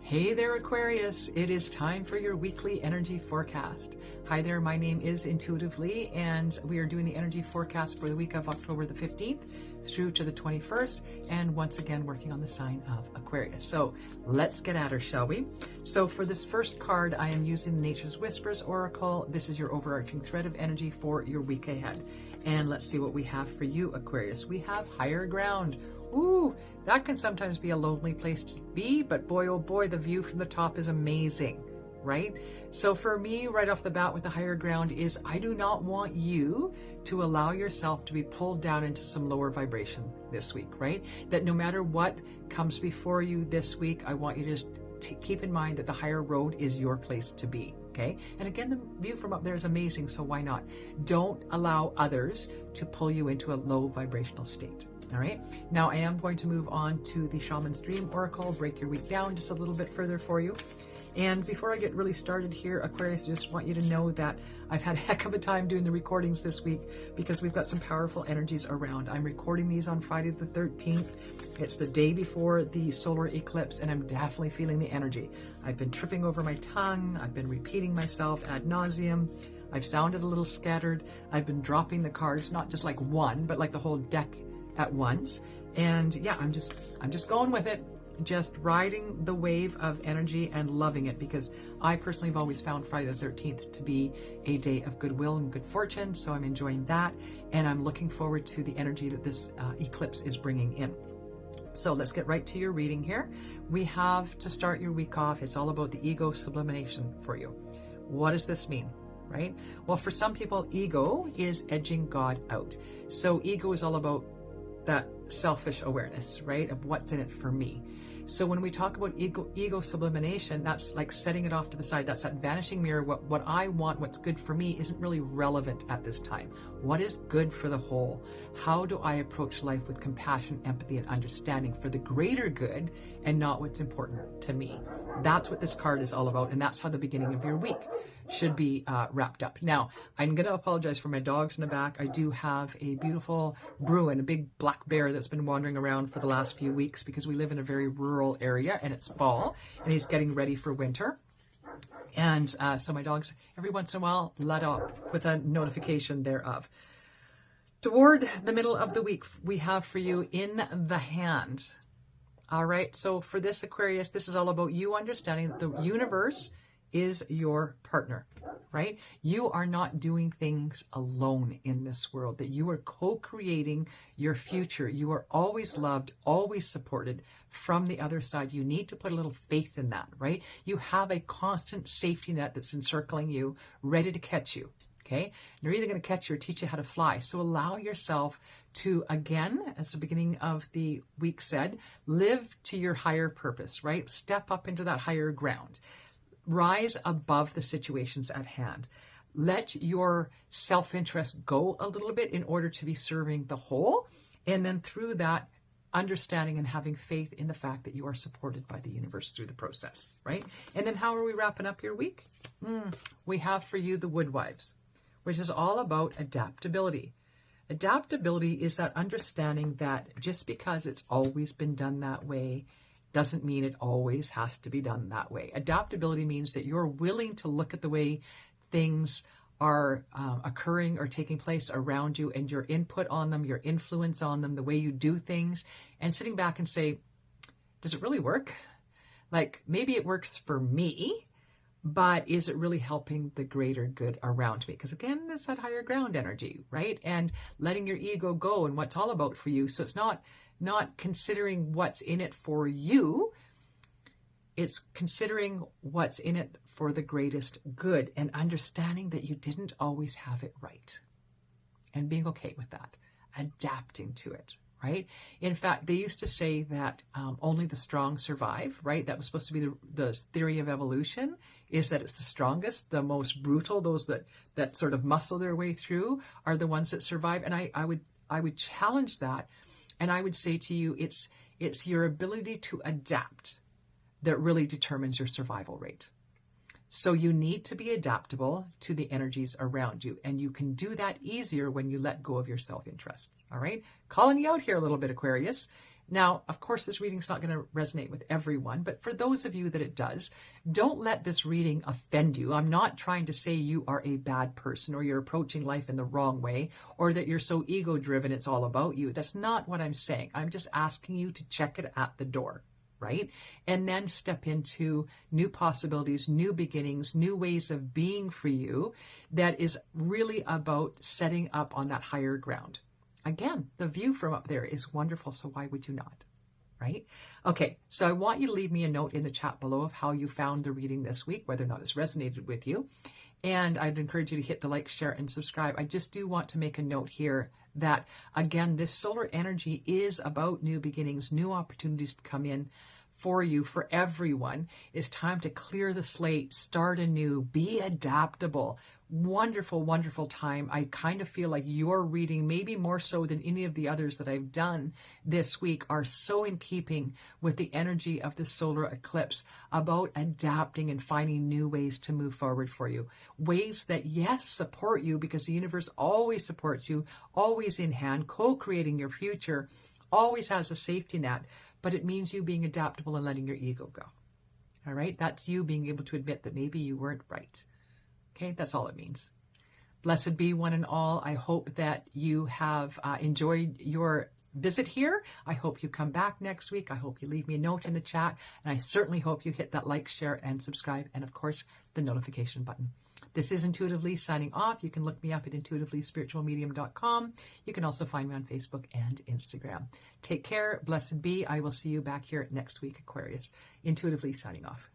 Hey there, Aquarius. It is time for your weekly energy forecast. Hi there, my name is Intuitively, and we are doing the energy forecast for the week of October the 15th through to the 21st, and once again working on the sign of Aquarius. So let's get at her, shall we? So for this first card, I am using Nature's Whispers Oracle. This is your overarching thread of energy for your week ahead. And let's see what we have for you, Aquarius. We have higher ground. Ooh, that can sometimes be a lonely place to be, but boy, oh boy, the view from the top is amazing, right? So for me, right off the bat with the higher ground is I do not want you to allow yourself to be pulled down into some lower vibration this week, right? That no matter what comes before you this week, I want you to just keep in mind that the higher road is your place to be, okay? And again, the view from up there is amazing, so why not? Don't allow others to pull you into a low vibrational state. All right, now I am going to move on to the Shaman's Dream Oracle, break your week down just a little bit further for you. And before I get really started here, Aquarius, I just want you to know that I've had a heck of a time doing the recordings this week because we've got some powerful energies around. I'm recording these on Friday the 13th. It's the day before the solar eclipse, and I'm definitely feeling the energy. I've been tripping over my tongue. I've been repeating myself ad nauseum. I've sounded a little scattered. I've been dropping the cards, not just like one, but like the whole deck at once. And yeah, I'm just going with it, just riding the wave of energy and loving it, because I personally have always found Friday the 13th to be a day of goodwill and good fortune. So I'm enjoying that, and I'm looking forward to the energy that this eclipse is bringing in. So let's get right to your reading here. We have to start your week off. It's all about the ego sublimation for you. What does this mean? Right? Well, for some people, ego is edging God out. So ego is all about that selfish awareness, right, of what's in it for me. So when we talk about ego sublimation, that's like setting it off to the side. That's that vanishing mirror. What I want, what's good for me, isn't really relevant at this time. What is good for the whole? How do I approach life with compassion, empathy, and understanding for the greater good and not what's important to me? That's what this card is all about, and that's how the beginning of your week should be wrapped up. Now, I'm going to apologize for my dogs in the back. I do have a beautiful Bruin, a big black bear that's been wandering around for the last few weeks because we live in a very rural area and it's fall and he's getting ready for winter. And so my dogs, every once in a while, let up with a notification thereof. Toward the middle of the week, we have for you in the hand. All right, so for this Aquarius, this is all about you understanding that the universe is your partner, right? You are not doing things alone in this world, that you are co-creating your future. You are always loved, always supported from the other side. You need to put a little faith in that, right? You have a constant safety net that's encircling you, ready to catch you, okay? They're either going to catch you or teach you how to fly. So allow yourself to, again, as the beginning of the week said, live to your higher purpose, right? Step up into that higher ground. Rise above the situations at hand. Let your self-interest go a little bit in order to be serving the whole. And then through that, understanding and having faith in the fact that you are supported by the universe through the process, right? And then how are we wrapping up your week? We have for you the Woodwives, which is all about adaptability. Adaptability is that understanding that just because it's always been done that way doesn't mean it always has to be done that way. Adaptability means that you're willing to look at the way things are occurring or taking place around you and your input on them, your influence on them, the way you do things, and sitting back and say, does it really work? Like, maybe it works for me, but is it really helping the greater good around me? Because again, it's that higher ground energy, right? And letting your ego go and what's all about for you. So it's not considering what's in it for you, it's considering what's in it for the greatest good and understanding that you didn't always have it right and being okay with that, adapting to it, right? In fact, they used to say that only the strong survive, right? That was supposed to be the theory of evolution, is that it's the strongest, the most brutal, those that sort of muscle their way through are the ones that survive. And I would challenge that. And I would say to you, it's your ability to adapt that really determines your survival rate. So you need to be adaptable to the energies around you. And you can do that easier when you let go of your self-interest. All right? Calling you out here a little bit, Aquarius. Now, of course, this reading's not going to resonate with everyone, but for those of you that it does, don't let this reading offend you. I'm not trying to say you are a bad person or you're approaching life in the wrong way or that you're so ego-driven it's all about you. That's not what I'm saying. I'm just asking you to check it at the door, right? And then step into new possibilities, new beginnings, new ways of being for you that is really about setting up on that higher ground. Again, the view from up there is wonderful, so why would you not, right? Okay, so I want you to leave me a note in the chat below of how you found the reading this week, whether or not it's resonated with you. And I'd encourage you to hit the like, share, and subscribe. I just do want to make a note here that, again, this solar energy is about new beginnings, new opportunities to come in for you, for everyone. It's time to clear the slate, start anew, be adaptable. Wonderful, wonderful time. I kind of feel like your reading, maybe more so than any of the others that I've done this week, are so in keeping with the energy of the solar eclipse about adapting and finding new ways to move forward for you. Ways that, yes, support you because the universe always supports you, always in hand, co-creating your future, always has a safety net, but it means you being adaptable and letting your ego go. All right? That's you being able to admit that maybe you weren't right. Okay, that's all it means. Blessed be one and all. I hope that you have enjoyed your visit here. I hope you come back next week. I hope you leave me a note in the chat. And I certainly hope you hit that like, share, and subscribe. And of course, the notification button. This is Intuitively signing off. You can look me up at intuitivelyspiritualmedium.com. You can also find me on Facebook and Instagram. Take care. Blessed be. I will see you back here next week, Aquarius. Intuitively signing off.